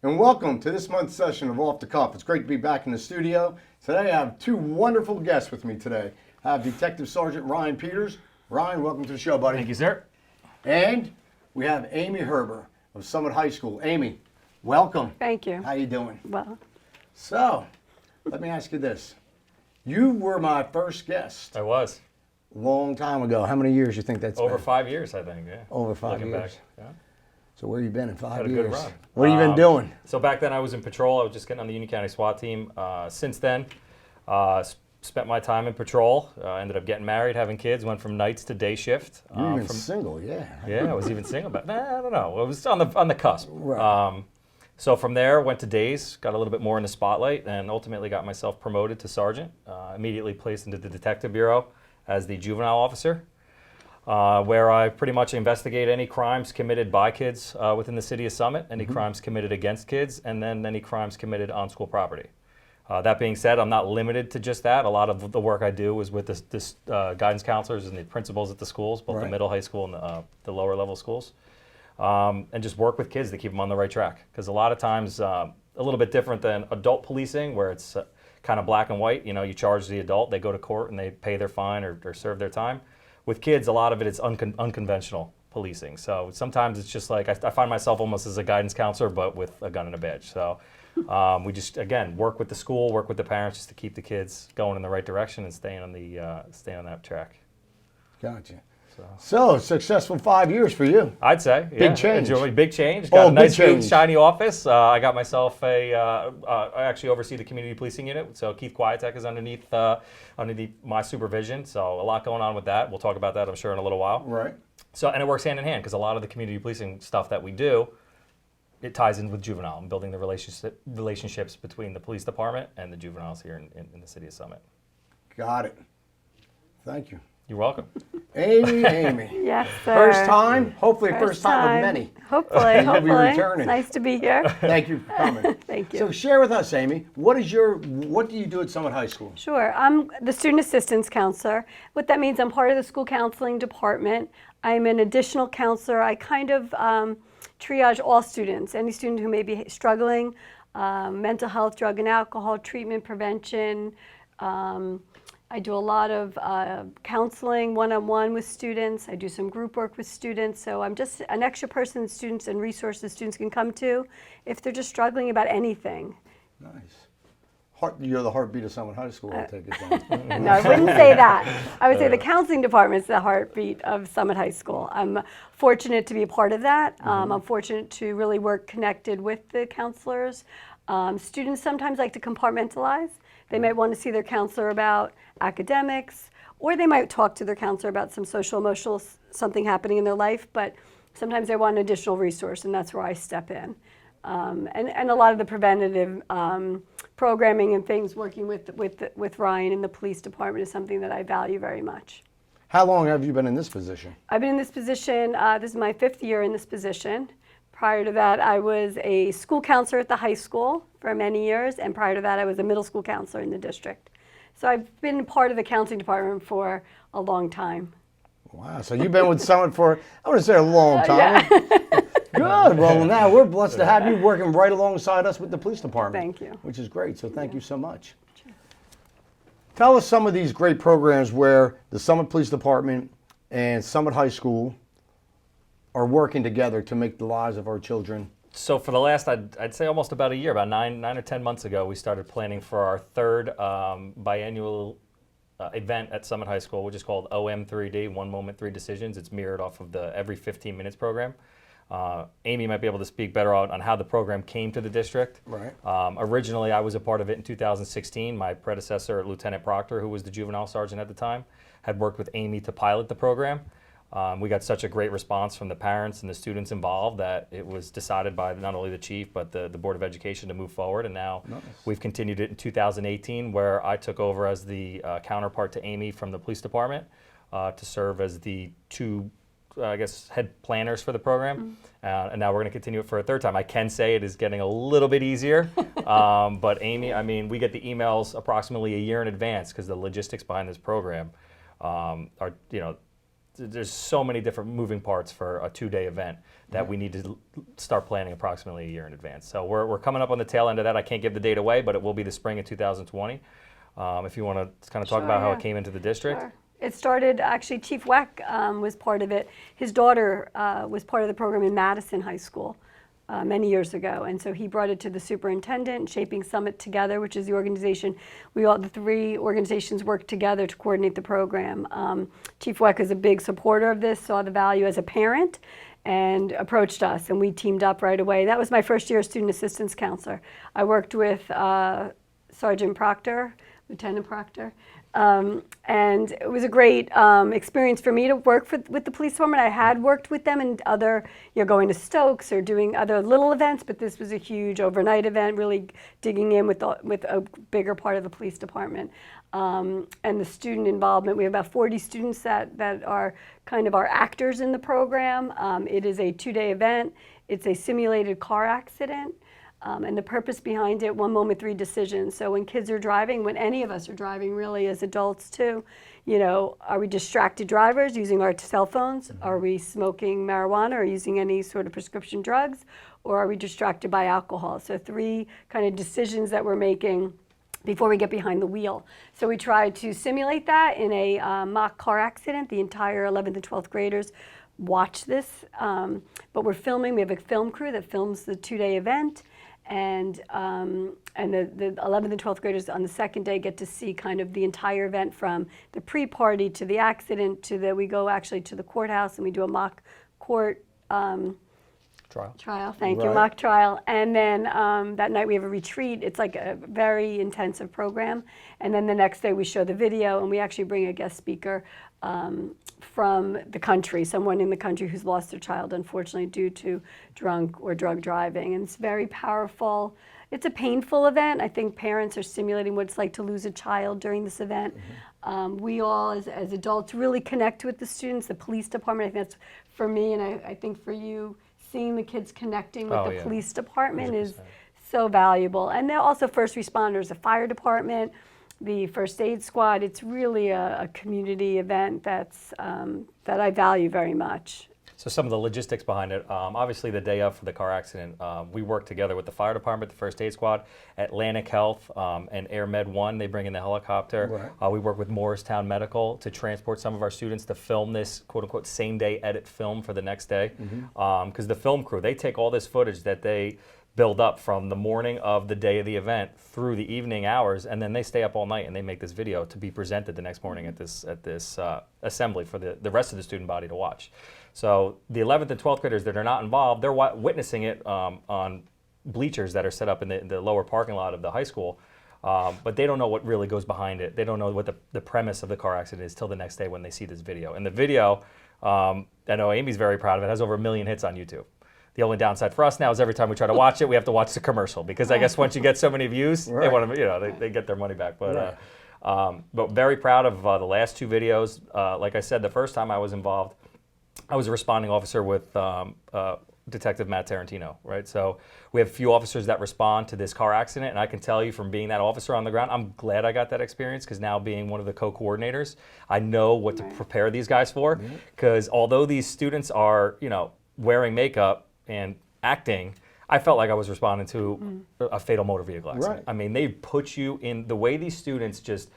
and welcome to this month's session of Off the Cuff. It's great to be back in the studio. Today I have two wonderful guests with me today. I have Detective Sergeant Ryan Peters. Ryan, welcome to the show, buddy. Thank you, sir. And we have Amy Herber of Summit High School. Amy, welcome. Thank you. How you doing? Well, So, let me ask you this. You were my first guest I was. a long time ago. How many years do you think that's Over been? 5 years, I think, yeah. Over 5 Looking years. Back, yeah. So where you been in 5 Had a years? good run. What have you been doing? So back then I was in patrol. I was just getting on the Union County SWAT team. Since then, spent my time in patrol. Ended up getting married, having kids. Went from nights to day shift. You were even single, yeah. Yeah, I was even single, but I don't know. I was on the cusp. Right. So from there, went to days, got a little bit more in the spotlight, and ultimately got myself promoted to sergeant. Immediately placed into the detective bureau as the juvenile officer, where I pretty much investigate any crimes committed by kids within the city of Summit, any crimes committed against kids, and then any crimes committed on school property. That being said, I'm not limited to just that. A lot of the work I do is with this guidance counselors and the principals at the schools, both the Right. middle, high school, and the lower level schools. And just work with kids to keep them on the right track. Because a lot of times, a little bit different than adult policing, where it's kind of black and white. You know, you charge the adult, they go to court, and they pay their fine or serve their time. With kids, a lot of it is unconventional policing. So sometimes it's just like, I find myself almost as a guidance counselor, but with a gun and a badge. So we just, again, work with the school, work with the parents just to keep the kids going in the right direction and staying on that track. Gotcha. So, successful 5 years for you. I'd say. Yeah. Big change. Big change. Got a big nice, new, change. shiny office. I got myself I actually oversee the community policing unit. So Keith Quietek is underneath my supervision. So a lot going on with that. We'll talk about that, I'm sure, in a little while. Right. So, and it works hand in hand because a lot of the community policing stuff that we do, it ties in with juvenile and building the relationships between the police department and the juveniles here in the city of Summit. Got it. Thank you. You're welcome. Amy. yes, sir. First time? Hopefully first time of many. Hopefully, You'll be hopefully. returning. It's nice to be here. Thank you for coming. Thank you. So share with us, Amy, what do you do at Summit High School? Sure. I'm the student assistance counselor. What that means, I'm part of the school counseling department. I'm an additional counselor. I kind of triage all students, any student who may be struggling, mental health, drug and alcohol, treatment, prevention. I do a lot of counseling one-on-one with students. I do some group work with students. So I'm just an extra person students and resources students can come to if they're just struggling about anything. Nice. You're the heartbeat of Summit High School, I'll take it down. No, I wouldn't say that. I would say the counseling department is the heartbeat of Summit High School. I'm fortunate to be a part of that. I'm fortunate to really work connected with the counselors. Students sometimes like to compartmentalize. They might want to see their counselor about academics, or they might talk to their counselor about some social, emotional, something happening in their life, but sometimes they want an additional resource, and that's where I step in. And a lot of the preventative programming and things, working with Ryan in the police department, is something that I value very much. How long have you been in this position? I've been in this position, this is my 5th year in this position. Prior to that, I was a school counselor at the high school for many years, and prior to that, I was a middle school counselor in the district. So I've been part of the counseling department for a long time. Wow, so you've been with Summit for, I want to say a long time. Yeah. Good, well now we're blessed to have you working right alongside us with the police department. Thank you. Which is great, so thank you so much. Sure. Tell us some of these great programs where the Summit Police Department and Summit High School are working together to make the lives of our children. So for the last, I'd say almost about a year, about nine or 10 months ago, we started planning for our third biannual event at Summit High School, which is called OM3D, One Moment, Three Decisions. It's mirrored off of the Every 15 Minutes program. Amy might be able to speak better on how the program came to the district. Right. Originally, I was a part of it in 2016. My predecessor, Lieutenant Proctor, who was the juvenile sergeant at the time, had worked with Amy to pilot the program. We got such a great response from the parents and the students involved that it was decided by not only the chief but the Board of Education to move forward, and now we've continued it in 2018, where I took over as the counterpart to Amy from the police department to serve as the two head planners for the program, and now we're going to continue it for a third time. I can say it is getting a little bit easier, but Amy, I mean, we get the emails approximately a year in advance because the logistics behind this program are, there's so many different moving parts for a 2-day event that we need to start planning approximately a year in advance. So we're coming up on the tail end of that. I can't give the date away, but it will be the spring of 2020. If you want to kind of talk Sure, about how yeah. it came into the district. Sure. It started, actually, Chief Weck was part of it. His daughter was part of the program in Madison High School many years ago, and so he brought it to the superintendent. Shaping Summit Together, which is the organization, the 3 organizations work together to coordinate the program. Chief Weck is a big supporter of this, saw the value as a parent, and approached us, and we teamed up right away. That was my first year as student assistance counselor. I worked with Sergeant Proctor, Lieutenant Proctor, and it was a great experience for me to work with the police department. I had worked with them in other, going to Stokes or doing other little events, but this was a huge overnight event, really digging in with a bigger part of the police department. And the student involvement, we have about 40 students that are kind of our actors in the program. It is a 2-day event. It's a simulated car accident. And the purpose behind it, 1 moment, 3 decisions. So when kids are driving, when any of us are driving, really as adults too, are we distracted drivers using our cell phones? Are we smoking marijuana or using any sort of prescription drugs? Or are we distracted by alcohol? So 3 kind of decisions that we're making before we get behind the wheel. So we try to simulate that in a mock car accident. The entire 11th and 12th graders watch this, but we're filming. We have a film crew that films the 2-day event. And the 11th and 12th graders on the second day get to see kind of the entire event from the pre-party to the accident to we go actually to the courthouse and we do a mock court trial. Thank you, mock trial. And then that night we have a retreat. It's like a very intensive program. And then the next day we show the video and we actually bring a guest speaker from the country, someone in the country who's lost their child, unfortunately, due to drunk or drug driving. And it's very powerful. It's a painful event. I think parents are simulating what it's like to lose a child during this event. We all, as adults, really connect with the students, the police department. I think that's for me, and I think for you, seeing the kids connecting with the police department 100%. Is so valuable. And they're also first responders, the fire department, the first aid squad. It's really a community event that I value very much. So some of the logistics behind it, obviously the day of for the car accident, we work together with the fire department, the first aid squad, Atlantic Health, and Air Med 1, they bring in the helicopter. Right. We work with Morristown Medical to transport some of our students to film this quote-unquote same-day edit film for the next day. Because the film crew, they take all this footage that they build up from the morning of the day of the event through the evening hours, and then they stay up all night and they make this video to be presented the next morning at this assembly for the rest of the student body to watch. So the 11th and 12th graders that are not involved, they're witnessing it on bleachers that are set up in the lower parking lot of the high school, but they don't know what really goes behind it. They don't know what the premise of the car accident is till the next day when they see this video. And the video, I know Amy's very proud of it, has over 1 million hits on YouTube. The only downside for us now is every time we try to watch it, we have to watch the commercial because I guess once you get so many views, they want to, they get their money back. But but very proud of the last 2 videos. Like I said, the first time I was involved, I was a responding officer with Detective Matt Tarantino, right? So we have a few officers that respond to this car accident, and I can tell you from being that officer on the ground, I'm glad I got that experience because now being one of the co-coordinators, I know what to prepare these guys for. Because although these students are, wearing makeup and acting, I felt like I was responding to a fatal motor vehicle accident. I mean, they put you in the way these students just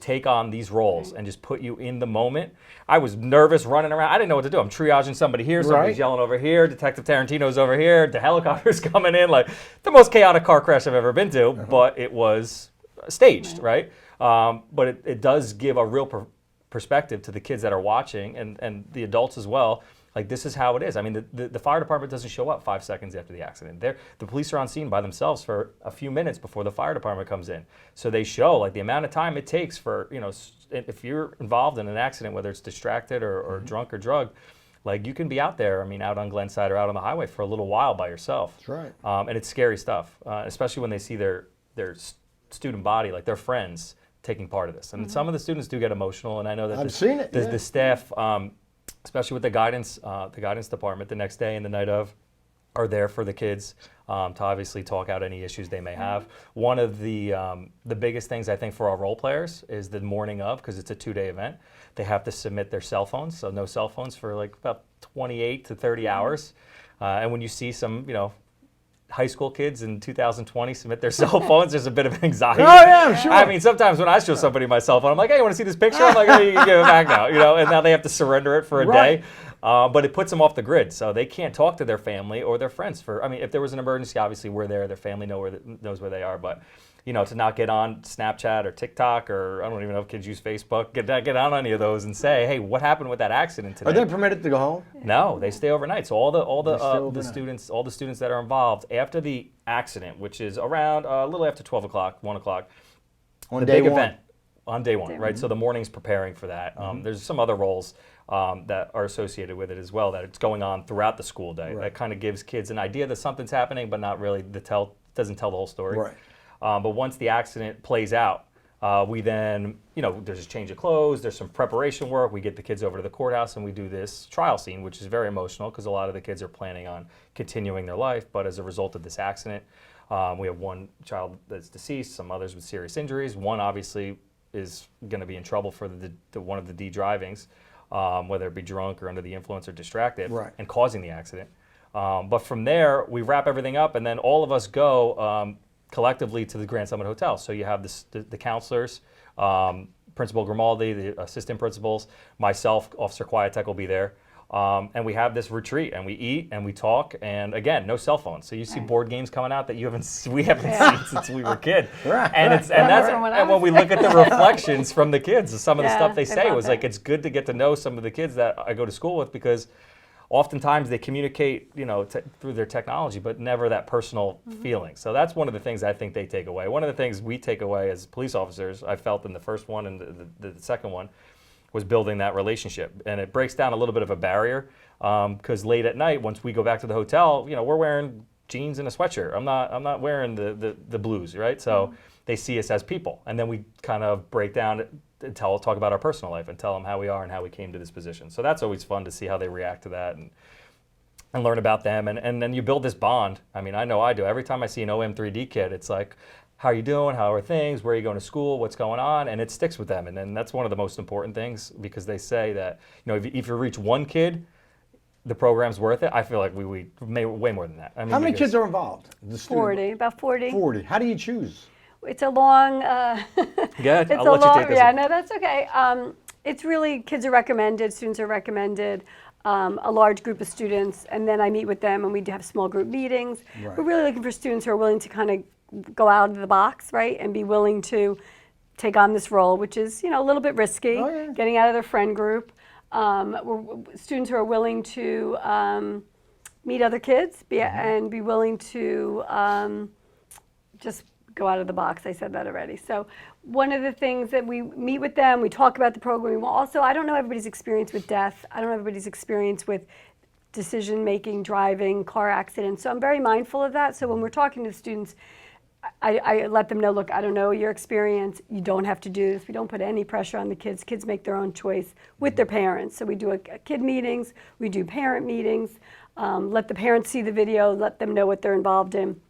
take on these roles and just put you in the moment. I was nervous running around. I didn't know what to do. I'm triaging somebody here, somebody's yelling over here, Detective Tarantino's over here, the helicopter's coming in, like the most chaotic car crash I've ever been to, but it was staged, right? But it does give a real perspective to the kids that are watching and the adults as well. Like, this is how it is. I mean, the fire department doesn't show up 5 seconds after the accident. The police are on scene by themselves for a few minutes before the fire department comes in. So they show, like, the amount of time it takes for, if you're involved in an accident, whether it's distracted or drunk or drugged, like, you can be out there, out on Glenside or out on the highway for a little while by yourself. That's right. And it's scary stuff, especially when they see their student body, like their friends, taking part of this. And some of the students do get emotional, and I know that I've seen it. The staff, especially with the guidance department, the next day and the night of, are there for the kids. to obviously talk out any issues they may have. One of the biggest things I think for our role players is the morning of, because it's a 2-day event, they have to submit their cell phones, so no cell phones for like about 28 to 30 hours. And when you see some, high school kids in 2020 submit their cell phones, there's a bit of anxiety. Oh yeah, I'm sure. I mean, sometimes when I show somebody my cell phone, I'm like, hey, you want to see this picture? I'm like, oh, you can give it back now, and now they have to surrender it for a Right. day. But it puts them off the grid, so they can't talk to their family or their friends. If there was an emergency, obviously we're there, their family knows where they are, but to not get on Snapchat or TikTok, or I don't even know if kids use Facebook, get on any of those and say, hey, what happened with that accident today? Are they permitted to go home? No, they stay overnight. So all stay the overnight. students that are involved after the accident, which is around a little after 12 o'clock, 1 o'clock, On the day big one. event on day one, right? So the morning's preparing for that. There's some other roles that are associated with it as well, that it's going on throughout the school day. Right. That kind of gives kids an idea that something's happening, but not really doesn't tell the whole story. Right. But once the accident plays out, we then, there's a change of clothes, there's some preparation work, we get the kids over to the courthouse and we do this trial scene, which is very emotional because a lot of the kids are planning on continuing their life, but as a result of this accident, we have one child that's deceased, some others with serious injuries. One obviously is going to be in trouble for the one of the D drivings, whether it be drunk or under the influence or distracted, Right. and causing the accident. But from there, we wrap everything up, and then all of us go collectively to the Grand Summit Hotel. So you have the counselors, Principal Grimaldi, the assistant principals, myself, Officer Quietek will be there. And we have this retreat, and we eat and we talk, and again, no cell phones. So you see board games coming out that we haven't seen since we were kids. Right. And when we look at the reflections from the kids, some of the stuff they say love was that. like, it's good to get to know some of the kids that I go to school with, because oftentimes they communicate, through their technology, but never that personal feeling. So that's one of the things I think they take away. One of the things we take away as police officers, I felt in the first one and the second one, was building that relationship. And it breaks down a little bit of a barrier, because late at night, once we go back to the hotel, we're wearing jeans and a sweatshirt. I'm not wearing the blues, right? So they see us as people, and then we kind of break down and talk about our personal life and tell them how we are and how we came to this position. So that's always fun to see how they react to that and learn about them, and then you build this bond. I mean, I know I do. Every time I see an OM3D kid, it's like, how are you doing? How are things? Where are you going to school? What's going on? And it sticks with them. And then that's one of the most important things, because they say that, if you reach one kid, the program's worth it. I feel like we made way more than that. I mean, How many kids are involved? The student- 40, about 40. 40. How do you choose? It's a long. Good. It's I'll let you take this Yeah, one. no, that's okay. It's really, kids are recommended, students are recommended, a large group of students, and then I meet with them and we do have small group meetings. Right. We're really looking for students who are willing to kind of go out of the box, right, and be willing to take on this role, which is, a little bit risky, Oh, yeah. getting out of their friend group. Students who are willing to meet other kids and be willing to just go out of the box. I said that already. So one of the things that we meet with them, we talk about the program. Also, I don't know everybody's experience with death. I don't know everybody's experience with decision making, driving, car accidents. So I'm very mindful of that. So when we're talking to students, I let them know, look, I don't know your experience. You don't have to do this. We don't put any pressure on the kids. Kids make their own choice with their parents. So we do a kid meetings. We do parent meetings. Let the parents see the video. Let them know what they're involved in.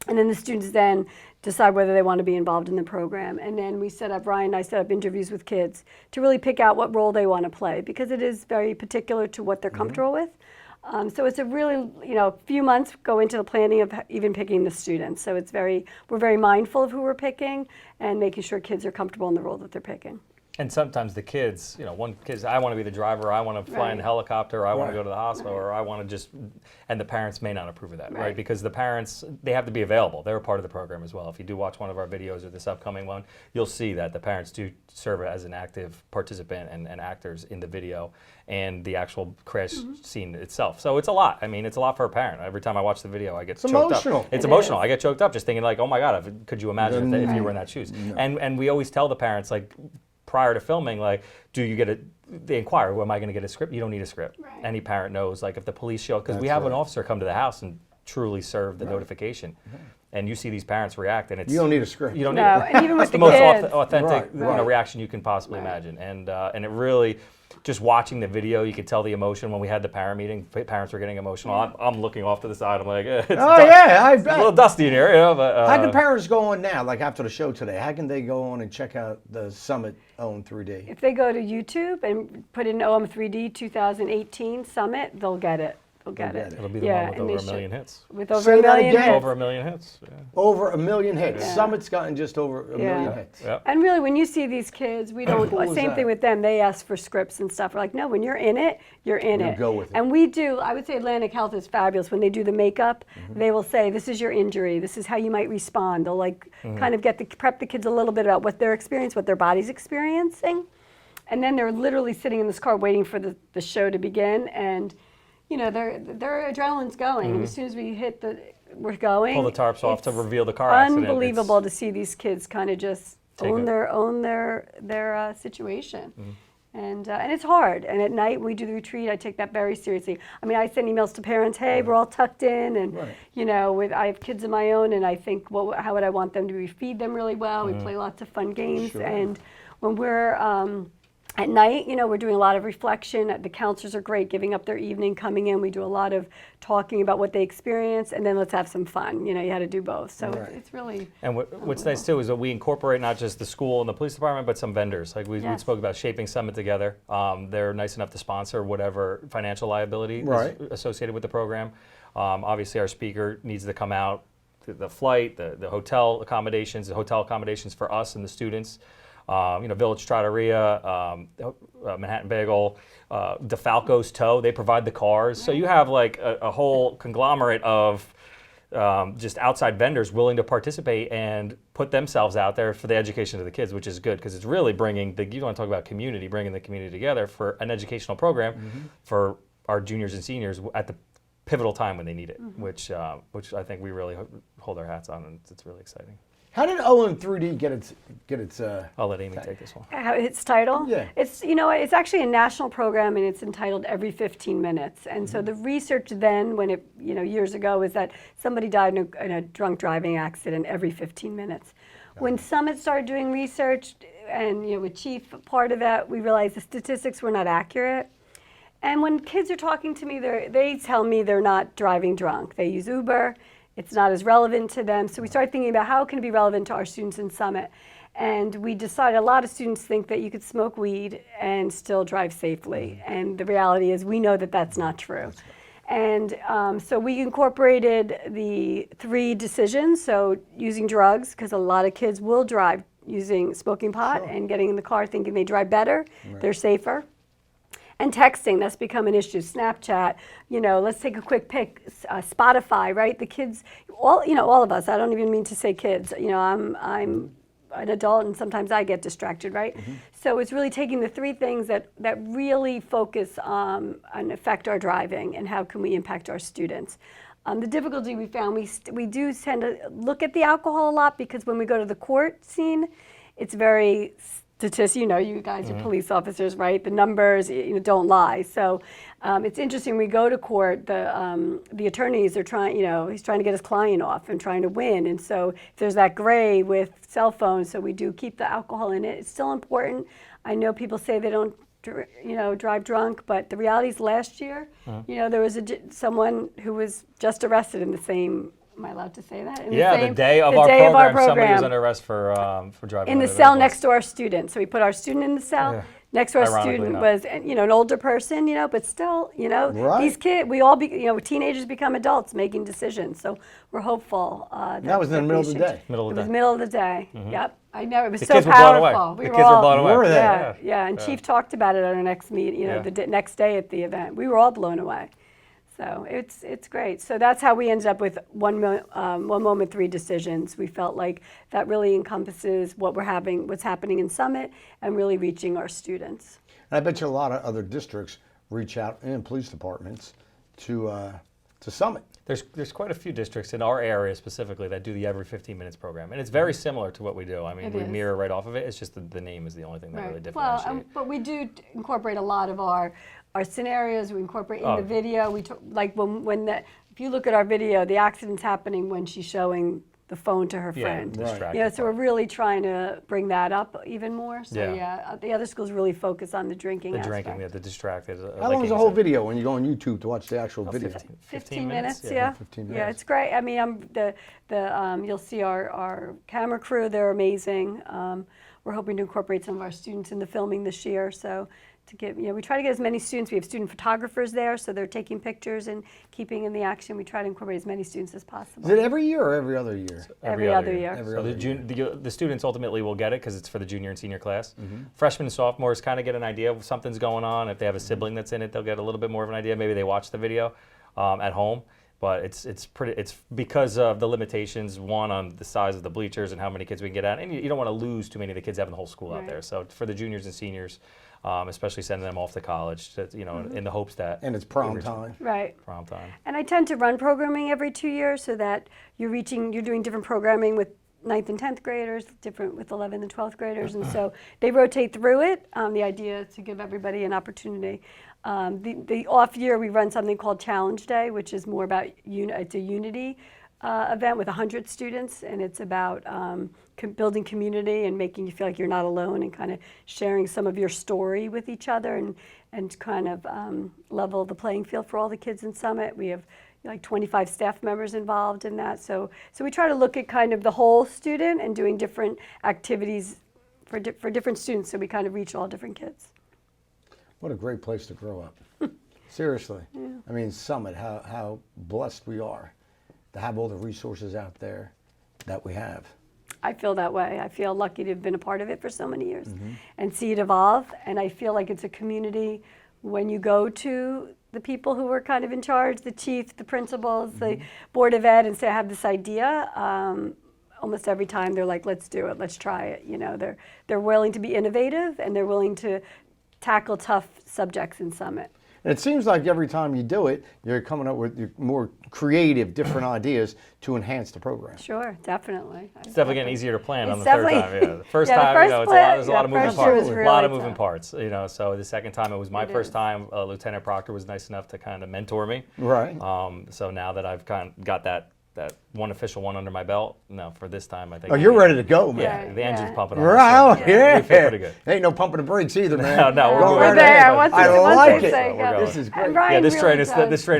And then the students then decide whether they want to be involved in the program. And then Ryan and I set up interviews with kids to really pick out what role they want to play, because it is very particular to what they're comfortable with. So it's a really, few months go into the planning of even picking the students. So we're very mindful of who we're picking and making sure kids are comfortable in the role that they're picking. And sometimes the kids, one kid's, I want to be the driver, I want to fly in a helicopter, I want to Right. go to the hospital, or I want to just, and the parents may not approve of that, right? Right. Because the parents, they have to be available. They're a part of the program as well. If you do watch one of our videos or this upcoming one, you'll see that the parents do serve as an active participant and actors in the video and the actual crash scene itself. So it's a lot. I mean, it's a lot for a parent. Every time I watch the video, I get choked emotional. up. It's It emotional. is. I get choked up just thinking like, oh my God, could you imagine if you were in that shoes? And we always tell the parents, like, prior to filming, like, they inquire, am I going to get a script? You don't need a script. Right. Any parent knows, like, if the police show, because we That's have an right. officer come to the house and truly serve the notification. And you see these parents react, and it's... You don't need a script. You don't No, need and even with it's the the most kids. authentic Right. reaction you can possibly imagine. And it really, just watching the video, you could tell the emotion when we had the parent meeting. Parents were getting emotional. I'm looking off to the side. I'm like, it's I it's a little bet. dusty in here, you know. But How can parents go on now, like after the show today? How can they go on and check out the Summit OM3D? If they go to YouTube and put in OM3D 2018 Summit, they'll get it. They'll get it. it'll be the Yeah, one with and they over a should. million hits. With over Say a that million again. hits. Over a million hits. Yeah. Over 1 million hits. Yeah. Summit's gotten just over a million hits. Yep. And really, when you see these kids, we don't. Cool is Same that? thing with them. They ask for scripts and stuff. We're like, no, when you're in it, you're in You it. go with it. And we do. I would say Atlantic Health is fabulous. When they do the makeup, they will say, "This is your injury. This is how you might respond." They'll like kind of prep the kids a little bit about what their experience, what their body's experiencing, and then they're literally sitting in this car waiting for the show to begin. And you know, their adrenaline's going. And as soon as we're going. Pull the tarps off to it's reveal the car accident. Unbelievable to see these kids kind of just Take own it. their situation. And it's hard. And at night when we do the retreat, I take that very seriously. I mean, I send emails to parents, hey, we're all tucked in, and Right. you know, I have kids of my own, and I think, well, how would I want them to be? We feed them really well. We play lots of fun games, Sure. and when we're at night, you know, we're doing a lot of reflection. The counselors are great, giving up their evening, coming in. We do a lot of talking about what they experience, and then let's have some fun. You know, you had to do both. So Right. it's really. And what's nice too is that we incorporate not just the school and the police department, but some vendors. Like we Yes. spoke about Shaping Summit together. They're nice enough to sponsor whatever financial liability Right. is associated with the program. Obviously, our speaker needs to come out, the flight, the hotel accommodations for us and the students. You know, Village Trattoria, Manhattan Bagel, DeFalco's Tow, they provide the cars. So you have like a whole conglomerate of just outside vendors willing to participate and put themselves out there for the education of the kids, which is good because it's really bringing you want to talk about community, bringing the community together for an educational program for our juniors and seniors at the pivotal time when they need it, which I think we really hold our hats on, and it's really exciting. How did OM3D get its I'll let Amy take this one. Its title? Yeah. It's, you know, it's actually a national program, and it's entitled Every 15 Minutes. And so the research then, when it, you know, years ago, was that somebody died in a drunk driving accident every 15 minutes. When Summit started doing research, and, you know, with Chief part of that, we realized the statistics were not accurate. And when kids are talking to me, they tell me they're not driving drunk. They use Uber. It's not as relevant to them. So we started thinking about how can it be relevant to our students in Summit. And we decided a lot of students think that you could smoke weed and still drive safely. And the reality is we know that that's not true. And so we incorporated the 3 decisions. So using drugs, because a lot of kids will drive using smoking pot and getting in the car thinking they drive better, they're safer. And texting, that's become an issue. Snapchat, you know, let's take a quick pick. Spotify, right? The kids, all of us. I don't even mean to say kids. You know, I'm an adult, and sometimes I get distracted, right? So it's really taking the 3 things that really focus and affect our driving, and how can we impact our students. The difficulty we found, we do tend to look at the alcohol a lot, because when we go to the court scene, it's very statistics. You know, you guys are police officers, right? The numbers, you know, don't lie. So it's interesting. We go to court. The attorneys are trying. You know, he's trying to get his client off and trying to win. And so if there's that gray with cell phones, so we do keep the alcohol in it. It's still important. I know people say they don't, you know, drive drunk, but the reality is last year, you know, there was someone who was just arrested in the same. Am I allowed to say that? The day of our program, somebody was under arrest for driving. In the cell next to our student. So we put our student in the cell. Yeah. Next to our Ironically student not. was, you know, an older person, you know, but still, you know, Right. these kids, you know, teenagers become adults making decisions. So we're hopeful. That was in the middle of the day. Middle of It the was day. middle of the day. Yep. I know, it was The so kids were blown away. powerful. The kids were blown away. Were they? Yeah. And Chief talked about it at our next meeting, you know, Yeah. next day at the event. We were all blown away. So it's great. So that's how we ended up with one moment, 3 decisions. We felt like that really encompasses what's happening in Summit, and really reaching our students. And I bet you a lot of other districts reach out, and police departments, to Summit. There's quite a few districts in our area specifically that do the every 15 minutes program, and it's very similar to what we do. I mean, It we is. mirror right off of it. It's just the name is the only thing that really differentiates. Well, but we do incorporate a lot of our scenarios. We incorporate in the video. We like if you look at our video, the accident's happening when she's showing the phone to her Yeah, friend. distracted You know, so we're part. really trying to bring that up even more. So Yeah. yeah, the other schools really focus on the drinking The aspect. drinking, the distracted. How long is the whole video when you go on YouTube to watch the actual video? 15 minutes, yeah. 15 Yeah, minutes. it's great. I mean, you'll see our camera crew, they're amazing. We're hoping to incorporate some of our students in the filming this year. So to get, we try to get as many students. We have student photographers there, so they're taking pictures and keeping in the action. We try to incorporate as many students as possible. Is it every year or every other year? Every other year. Every So other the students ultimately will get it because it's for the junior and senior class. Mm-hmm. Freshmen and sophomores kind of get an idea of something's going on. If they have a sibling that's in it, they'll get a little bit more of an idea. Maybe they watch the video at home. But it's because of the limitations, one, on the size of the bleachers and how many kids we can get out. And you don't want to lose too many of the kids having the whole school out Right. there. So for the juniors and seniors, especially sending them off to college, in the hopes that. And it's prom time. Right. Prom time. And I tend to run programming every 2 years so that you're doing different programming with 9th and 10th graders, different with 11th and 12th graders, and so they rotate through it. The idea is to give everybody an opportunity. The off year, we run something called Challenge Day, which is more about, it's a unity event with 100 students, and it's about building community and making you feel like you're not alone and kind of sharing some of your story with each other and kind of level the playing field for all the kids in Summit. We have like 25 staff members involved in that. So we try to look at kind of the whole student and doing different activities for different students, so we kind of reach all different kids. What a great place to grow up. Seriously. Yeah. I mean, Summit, how blessed we are to have all the resources out there that we have. I feel that way. I feel lucky to have been a part of it for so many years and see it evolve. And I feel like it's a community. When you go to the people who are kind of in charge, the chief, the principals, the board of ed, and say, I have this idea, almost every time they're like, let's do it, let's try it. You know, they're willing to be innovative and they're willing to tackle tough subjects in Summit. And it seems like every time you do it, you're coming up with more creative, different ideas to enhance the program. Sure, definitely. It's definitely getting easier to plan on It's the third time. definitely- Yeah, the first Yeah, the time, first it's split, there's a lot of yeah, moving first year parts. was A lot of really moving tough. parts. So the second time, it was my It first is. time. Lieutenant Proctor was nice enough to kind of mentor me. Right. So now that I've kind of got that one official one under my belt, for this time, I think. Oh, you're ready to go, man. Yeah, the engine's Yeah. pumping on. Right, So, yeah. We feel pretty good. Ain't no pumping the brakes either, man. No, we're Going going right there. ahead. Once I they like it. say We're go. going. This is And great. Ryan Yeah, this really train does.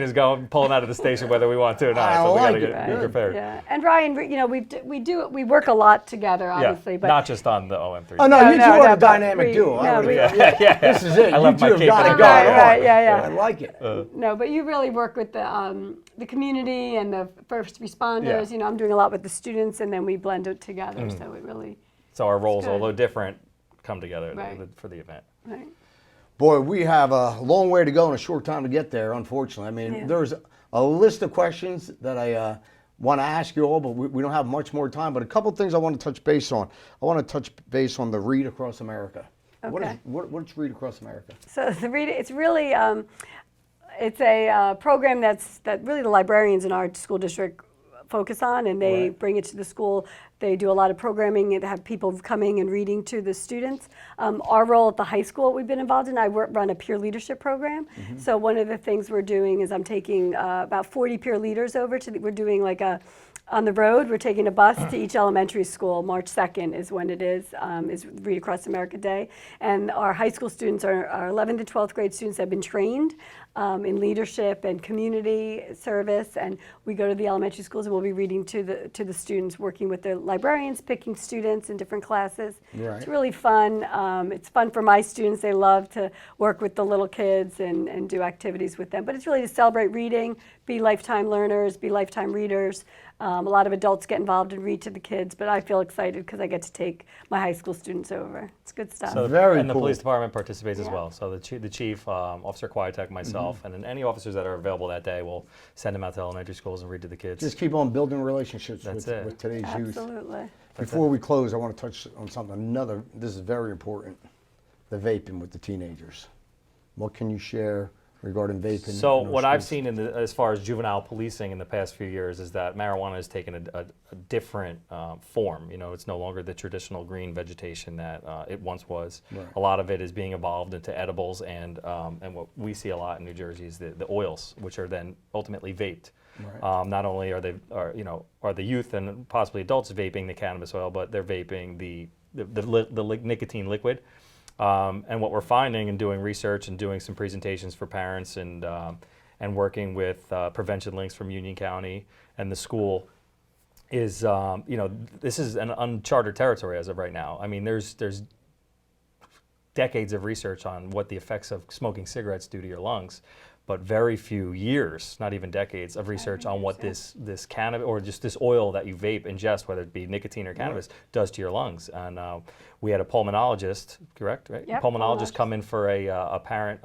is going pulling out of the station whether we want to or not. I So we like got to it. get Good. prepared. Yeah, and Ryan, you know, we work a lot together, obviously, but not just on the OM3D. Oh, no, No, you no, two are no, a but dynamic we- duo. no, we- This is it. I You left two my have cape got at it the going door. on. Right, yeah. I like it. no, but you really work with the community and the first responders. Yeah. You know, I'm doing a lot with the students, and then we blend it together. So it really, So our roles, good. although different, come together Right. for the event. right. Boy, we have a long way to go and a short time to get there, unfortunately. I mean, Yeah. there's a list of questions that I want to ask you all, but we don't have much more time. But a couple things I want to touch base on. I want to touch base on the Read Across America. Okay. What's Read Across America? So it's really it's a program that really the librarians in our school district focus on, and they Right. bring it to the school. They do a lot of programming and have people coming and reading to the students. Our role at the high school we've been involved in, I run a peer leadership program. So one of the things we're doing is I'm taking about 40 peer leaders over we're doing like on the road, we're taking a bus to each elementary school. March 2nd is when it is Read Across America Day. And our high school students, our 11th and 12th grade students have been trained in leadership and community service. And we go to the elementary schools and we'll be reading to the students, working with the librarians, picking students in different classes. Right. It's really fun. It's fun for my students. They love to work with the little kids and do activities with them. But it's really to celebrate reading, be lifetime learners, be lifetime readers. A lot of adults get involved and read to the kids, but I feel excited because I get to take my high school students over. It's good stuff. So Very and the cool. police department participates as Yeah. well. So the chief, Officer Quietek, myself, and then any officers that are available that day, will send them out to elementary schools and read to the kids. Just keep on building relationships That's with, it. with today's youth. Absolutely. Before we close, I want to touch on something. This is very important, the vaping with the teenagers. What can you share regarding vaping? So in our what I've schools? seen as far as juvenile policing in the past few years is that marijuana has taken a different form. You know, it's no longer the traditional green vegetation that it once was. Right. A lot of it is being evolved into edibles, and what we see a lot in New Jersey is the oils, which are then ultimately vaped. Right. Not only are the youth and possibly adults vaping the cannabis oil, but they're vaping the nicotine liquid. And what we're finding and doing research and doing some presentations for parents and working with prevention links from Union County and the school is, this is an uncharted territory as of right now. I mean, there's decades of research on what the effects of smoking cigarettes do to your lungs, but very few years, not even decades, of research on what this cannabis or just this oil that you vape ingest, whether it be nicotine or cannabis, does to your lungs. And we had a pulmonologist, correct? Right? Yep, Pulmonologist come in for a parent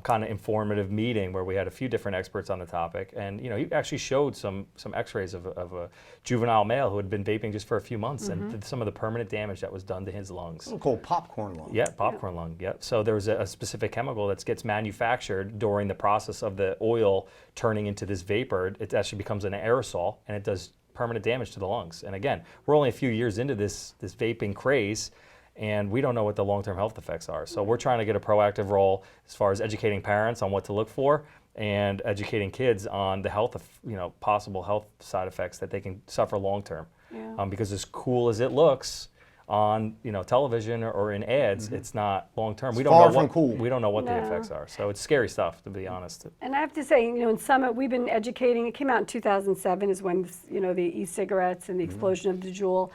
kind of informative meeting where we had a few different experts on the topic, and he actually showed some X-rays of a juvenile male who had been vaping just for a few months, and some of the permanent damage that was done to his lungs. It's called popcorn lung. Yeah, popcorn lung. Yeah. So there was a specific chemical that gets manufactured during the process of the oil turning into this vapor. It actually becomes an aerosol, and it does permanent damage to the lungs. And again, we're only a few years into this vaping craze, and we don't know what the long-term health effects are. So we're trying to get a proactive role as far as educating parents on what to look for and educating kids on the health of, possible health side effects that they can suffer long-term. Yeah. Because as cool as it looks on, television or in ads, it's not long-term. We don't far know from what cool. we don't know what the No. effects are. So it's scary stuff, to be honest. And I have to say, in Summit, we've been educating. It came out in 2007 is when, the e-cigarettes and the explosion of the Juul.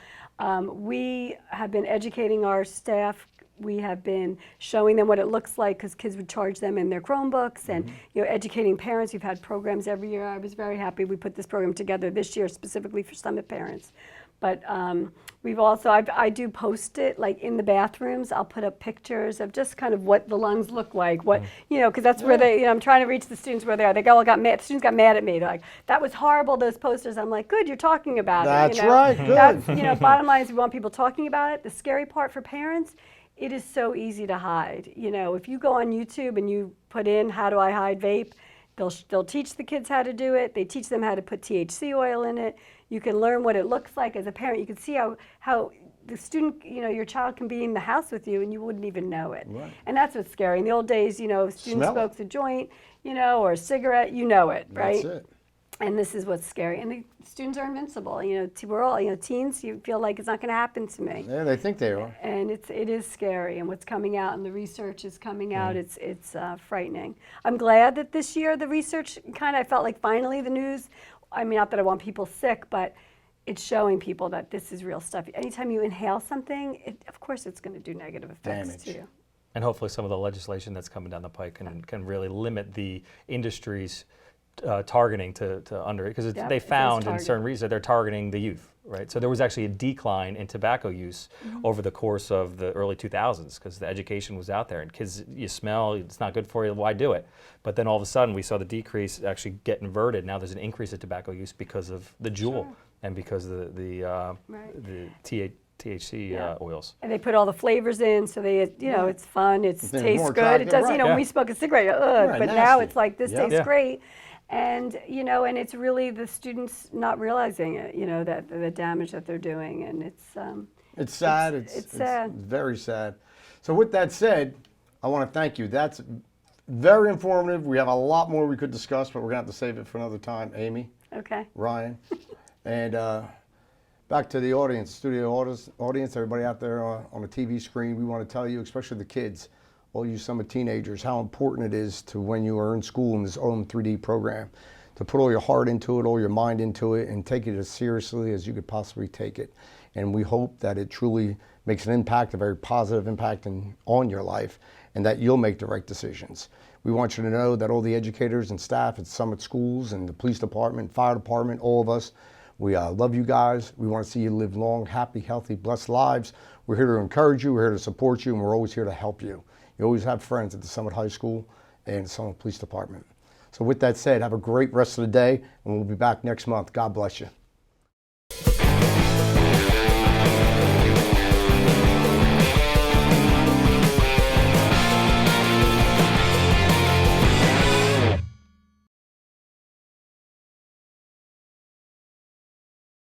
We have been educating our staff. We have been showing them what it looks like because kids would charge them in their Chromebooks and educating parents. We've had programs every year. I was very happy we put this program together this year specifically for Summit parents. But we've also, I do post it like in the bathrooms. I'll put up pictures of just kind of what the lungs look like, because that's where they, I'm trying to reach the students where they are. They all got mad, the students got mad at me. They're like, that was horrible, those posters. I'm like, good, you're talking about That's it. right, good. That's, bottom line is we want people talking about it. The scary part for parents, it is so easy to hide. If you go on YouTube and you put in, how do I hide vape? They'll teach the kids how to do it. They teach them how to put THC oil in it. You can learn what it looks like as a parent. You can see how the student, your child can be in the house with you and you wouldn't even know it. Right. And that's what's scary. In the old days, student Smell it. smokes a joint, or a cigarette, it, right? That's it. And this is what's scary. And the students are invincible. We're all, teens, you feel like it's not going to happen to me. Yeah, they think they are. And it is scary, and what's coming out and the research is coming out. It's frightening. I'm glad that this year the research I felt like finally the news. I mean, not that I want people sick, but it's showing people that this is real stuff. Anytime you inhale something, of course it's going to do negative effects Damage. to you. And hopefully some of the legislation that's coming down the pike can really limit the industry's targeting to under it, because Yep, they it does found in target. certain research they're targeting the youth, right? So there was actually a decline in tobacco use over the course of the early 2000s because the education was out there and kids, you smell, it's not good for you, why do it? But then all of a sudden we saw the decrease actually get inverted. Now there's an increase of tobacco use because of the Juul and because of the THC oils. And they put all the flavors in, so they, it's fun, it They're tastes more good. It attractive, does, right, when we smoke a cigarette, ugh, Right, but now nasty. it's like, this Yep. tastes Yeah. great. And, and it's really the students not realizing it, that the damage that they're doing. And It's sad. It's sad. Very sad. So with that said, I want to thank you. That's very informative. We have a lot more we could discuss, but we're going to have to save it for another time. Amy, okay. Ryan, and back to the audience, studio audience, everybody out there on the TV screen, we want to tell you, especially the kids, all you summer teenagers, how important it is to when you are in school in this OM3D program, to put all your heart into it, all your mind into it, and take it as seriously as you could possibly take it. And we hope that it truly makes an impact, a very positive impact on your life, and that you'll make the right decisions. We want you to know that all the educators and staff at Summit Schools and the police department, fire department, all of us, we love you guys. We want to see you live long, happy, healthy, blessed lives. We're here to encourage you, we're here to support you, and we're always here to help you. You always have friends at the Summit High School and Summit Police Department. So with that said, have a great rest of the day, and we'll be back next month. God bless you.